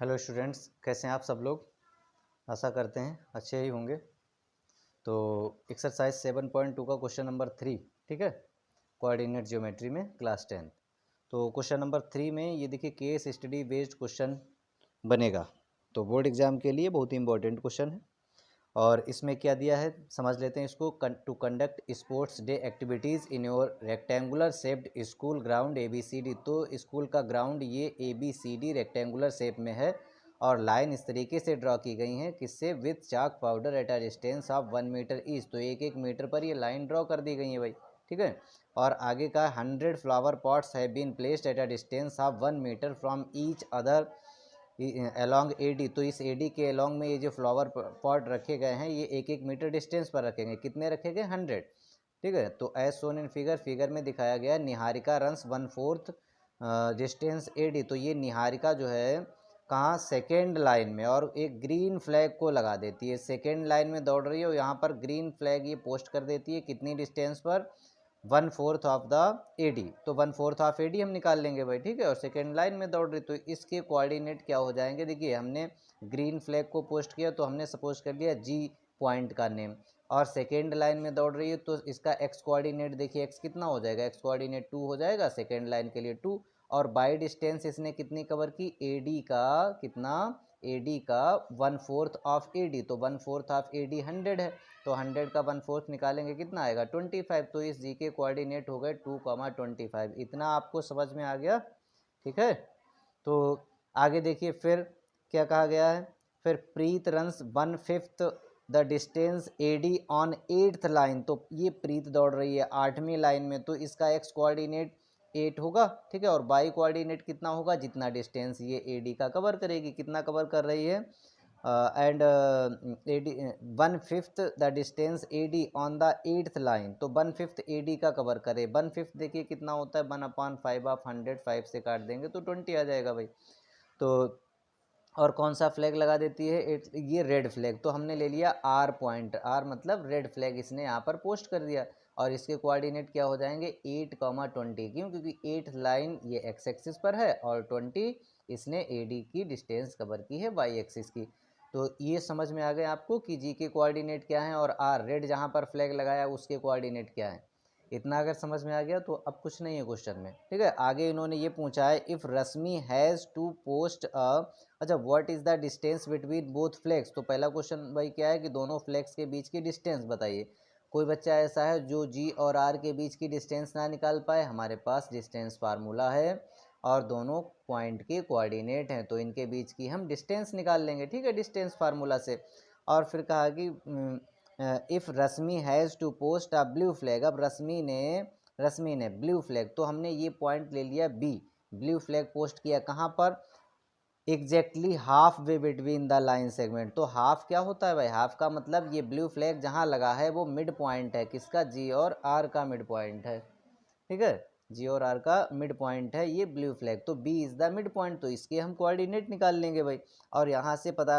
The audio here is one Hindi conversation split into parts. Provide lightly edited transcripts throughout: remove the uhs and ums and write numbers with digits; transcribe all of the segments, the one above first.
हेलो स्टूडेंट्स, कैसे हैं आप सब लोग। आशा करते हैं अच्छे ही होंगे। तो एक्सरसाइज 7.2 का क्वेश्चन नंबर 3, ठीक है, कोऑर्डिनेट ज्योमेट्री में क्लास 10। तो क्वेश्चन नंबर 3 में ये देखिए केस स्टडी बेस्ड क्वेश्चन बनेगा। तो बोर्ड एग्जाम के लिए बहुत ही इंपॉर्टेंट क्वेश्चन है। और इसमें क्या दिया है समझ लेते हैं इसको। To conduct sports day activities in your rectangular shaped school ground ABCD। तो स्कूल का ग्राउंड ये ABCD रेक्टेंगुलर शेप में है और लाइन इस तरीके से ड्रॉ की गई हैं किससे, with chalk powder at a distance of 1 metre each. तो 1-1 मीटर पर ये लाइन ड्रॉ कर दी गई है भाई, ठीक है। और आगे का 100 flower pots have been placed at a distance of 1 metre from each other along AD। तो इस AD के अलॉन्ग में ये जो फ्लावर पॉट रखे गए हैं ये 1-1 मीटर डिस्टेंस पर रखे गए। कितने रखे गए? 100, ठीक है। तो एज सोन इन फिगर में दिखाया गया निहारिका रन्स 1/4 डिस्टेंस AD। तो ये निहारिका जो है कहाँ, सेकेंड लाइन में, और एक ग्रीन फ्लैग को लगा देती है। सेकेंड लाइन में दौड़ रही है और यहाँ पर ग्रीन फ्लैग ये पोस्ट कर देती है कितनी डिस्टेंस पर, 1/4 ऑफ द AD। तो 1/4 ऑफ AD हम निकाल लेंगे भाई, ठीक है। और सेकेंड लाइन में दौड़ रही तो इसके कोऑर्डिनेट क्या हो जाएंगे। देखिए हमने ग्रीन फ्लैग को पोस्ट किया तो हमने सपोज कर लिया G पॉइंट का नेम, और सेकेंड लाइन में दौड़ रही है तो इसका x कोऑर्डिनेट देखिए x कितना हो जाएगा, x कोऑर्डिनेट 2 हो जाएगा सेकेंड लाइन के लिए 2। और बाई डिस्टेंस इसने कितनी कवर की, AD का कितना, AD का 1/4 ऑफ AD। तो 1/4 ऑफ AD 100 है, तो 100 का 1/4 निकालेंगे कितना आएगा, 25। तो इस G के कोऑर्डिनेट हो गए 2,25। इतना आपको समझ में आ गया, ठीक है। तो आगे देखिए फिर क्या कहा गया है। फिर Preet runs 1/5 the distance AD on 8th line. तो ये प्रीत दौड़ रही है 8वीं लाइन में, तो इसका x कोऑर्डिनेट 8 होगा, ठीक है। और बाई कोऑर्डिनेट कितना होगा, जितना डिस्टेंस ये AD का कवर करेगी। कितना कवर कर रही है, and AD 1/5 the distance AD on the 8th line. तो 1/5 AD का कवर करे। 1/5 देखिए कितना होता है, 1/5 ऑफ 100, 5 से काट देंगे तो 20 आ जाएगा भाई। तो और कौन सा फ्लैग लगा देती है, ये रेड फ्लैग। तो हमने ले लिया R पॉइंट, R मतलब रेड फ्लैग इसने यहाँ पर पोस्ट कर दिया। और इसके कोऑर्डिनेट क्या हो जाएंगे, 8,20। क्यों, क्योंकि 8th लाइन ये x एक्सिस पर है और 20 इसने AD की डिस्टेंस कवर की है y एक्सिस की। तो ये समझ में आ गया आपको कि G के कोऑर्डिनेट क्या हैं और R रेड जहाँ पर फ्लैग लगाया उसके कोऑर्डिनेट क्या है। इतना अगर समझ में आ गया तो अब कुछ नहीं है क्वेश्चन में, ठीक है। आगे इन्होंने ये पूछा है, if Rashmi has to post अच्छा what is the distance between both flags. तो पहला क्वेश्चन भाई क्या है कि दोनों फ्लैग्स के बीच की डिस्टेंस बताइए। कोई बच्चा ऐसा है जो G और R के बीच की डिस्टेंस ना निकाल पाए, हमारे पास डिस्टेंस फार्मूला है और दोनों पॉइंट के कोऑर्डिनेट हैं, तो इनके बीच की हम डिस्टेंस निकाल लेंगे, ठीक है, डिस्टेंस फार्मूला से। और फिर कहा कि if Rashmi has to post a blue flag. अब रश्मि ने ब्लू फ्लैग, तो हमने ये पॉइंट ले लिया B, ब्लू फ्लैग पोस्ट किया कहाँ पर, exactly half way between the line segment. तो हाफ क्या होता है भाई, हाफ का मतलब ये ब्लू फ्लैग जहाँ लगा है वो मिड पॉइंट है, किसका, G और R का मिड पॉइंट है, ठीक है। G और R का मिड पॉइंट है ये ब्लू फ्लैग, तो B is the mid point. तो इसके हम कोऑर्डिनेट निकाल लेंगे भाई। और यहाँ से पता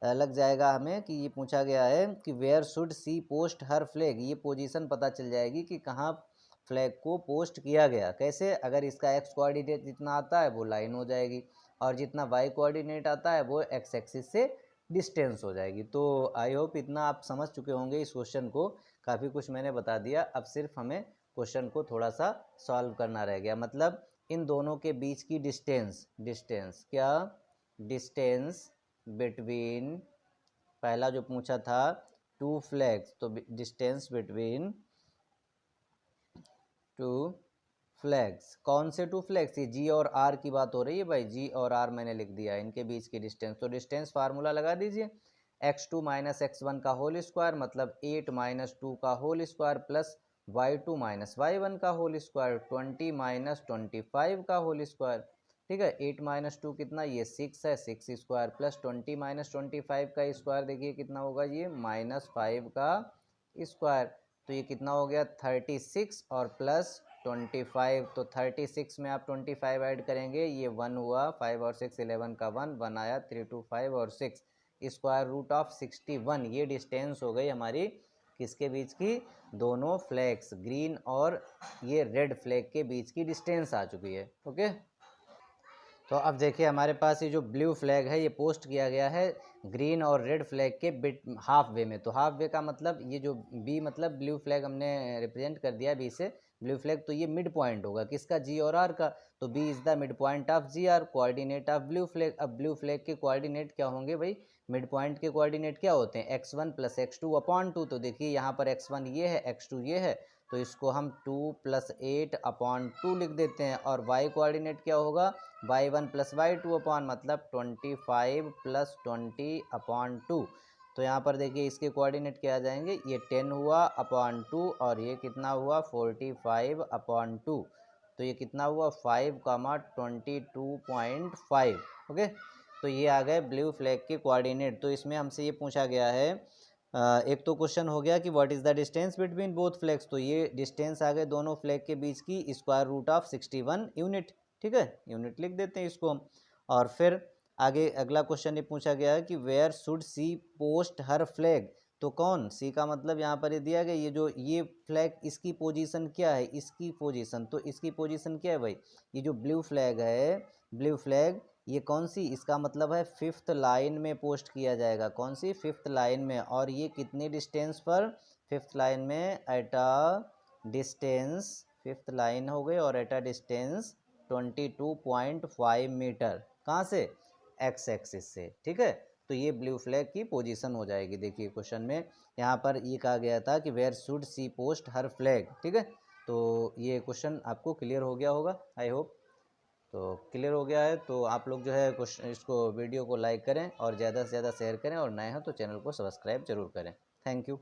लग जाएगा हमें कि ये पूछा गया है कि where should she post her flag. ये पोजीशन पता चल जाएगी कि कहाँ फ्लैग को पोस्ट किया गया। कैसे, अगर इसका x कोऑर्डिनेट जितना आता है वो लाइन हो जाएगी और जितना y कोऑर्डिनेट आता है वो x एक्सिस से डिस्टेंस हो जाएगी। तो आई होप इतना आप समझ चुके होंगे इस क्वेश्चन को। काफ़ी कुछ मैंने बता दिया, अब सिर्फ हमें क्वेश्चन को थोड़ा सा सॉल्व करना रह गया। मतलब इन दोनों के बीच की डिस्टेंस क्या, डिस्टेंस बिटवीन, पहला जो पूछा था 2 फ्लैग्स, तो डिस्टेंस बिटवीन 2 फ्लैग्स। कौन से 2 फ्लैग्स, ये G और R की बात हो रही है भाई, G और R मैंने लिख दिया है, इनके बीच की डिस्टेंस। तो डिस्टेंस फार्मूला लगा दीजिए, x2 माइनस x1 का होल स्क्वायर मतलब 8 माइनस 2 का whole square plus y2 minus y1 का होल स्क्वायर 20 माइनस 25 का होल स्क्वायर, ठीक है। 8 माइनस 2 कितना, ये 6 है, 6 स्क्वायर प्लस 20 माइनस 25 का स्क्वायर देखिए कितना होगा, ये -5 का स्क्वायर। तो ये कितना हो गया 36 और प्लस 25। तो 36 में आप 25 ऐड करेंगे, ये 1 हुआ, 5 और 6 11 का 1 आया, 3 2 5 और 6 स्क्वायर रूट ऑफ 61। ये डिस्टेंस हो गई हमारी किसके बीच की, दोनों फ्लैग्स ग्रीन और ये रेड फ्लैग के बीच की डिस्टेंस आ चुकी है, ओके। तो अब देखिए हमारे पास ये जो ब्लू फ्लैग है ये पोस्ट किया गया है ग्रीन और रेड फ्लैग के बिट हाफ वे में। तो हाफ वे का मतलब ये जो बी मतलब ब्लू फ्लैग हमने रिप्रेजेंट कर दिया बी से ब्लू फ्लैग, तो ये मिड पॉइंट होगा किसका, जी और आर का। तो B is the mid point of G R, coordinate of blue flag. अब ब्लू फ्लैग के कोऑर्डिनेट क्या होंगे भाई, मिड पॉइंट के कोऑर्डिनेट क्या होते हैं, x1 प्लस x2 अपॉन 2। तो देखिए यहाँ पर x1 ये है x2 ये है, तो इसको हम 2 + 8 अपॉन 2 लिख देते हैं। और y कोऑर्डिनेट क्या होगा, y1 प्लस y2 अपॉन मतलब 25 + 20 अपॉन 2। तो यहाँ पर देखिए इसके कोऑर्डिनेट क्या आ जाएंगे, ये 10 हुआ अपॉन 2 और ये कितना हुआ 45 अपॉन 2। तो ये कितना हुआ 5,22.5। ओके, तो ये आ गए ब्लू फ्लैग के कोऑर्डिनेट। तो इसमें हमसे ये पूछा गया है एक तो क्वेश्चन हो गया कि what is the distance between both flags. तो ये डिस्टेंस आ गए दोनों फ्लैग के बीच की √61 यूनिट। ठीक है, यूनिट लिख देते हैं इसको हम। और फिर आगे अगला क्वेश्चन ये पूछा गया है कि where should she post her flag. तो कौन, सी का मतलब यहाँ पर ये दिया गया, ये जो ये फ्लैग इसकी पोजीशन क्या है, इसकी पोजीशन। तो इसकी पोजीशन क्या है भाई, ये जो ब्लू फ्लैग है, ब्लू फ्लैग ये कौन सी, इसका मतलब है 5th लाइन में पोस्ट किया जाएगा। कौन सी, 5th लाइन में। और ये कितने डिस्टेंस पर, 5th लाइन में eight a distance, 5th line हो गई और एट अ डिस्टेंस 22.5 मीटर। कहाँ से, एक्स एक्सिस से। ठीक है, तो ये ब्लू फ्लैग की पोजीशन हो जाएगी। देखिए क्वेश्चन में यहाँ पर ये कहा गया था कि where should she post her flag. ठीक है, तो ये क्वेश्चन आपको क्लियर हो गया होगा आई होप। तो क्लियर हो गया है तो आप लोग जो है इसको वीडियो को लाइक करें और ज़्यादा से ज़्यादा शेयर करें, और नए हो तो चैनल को सब्सक्राइब जरूर करें। Thank you.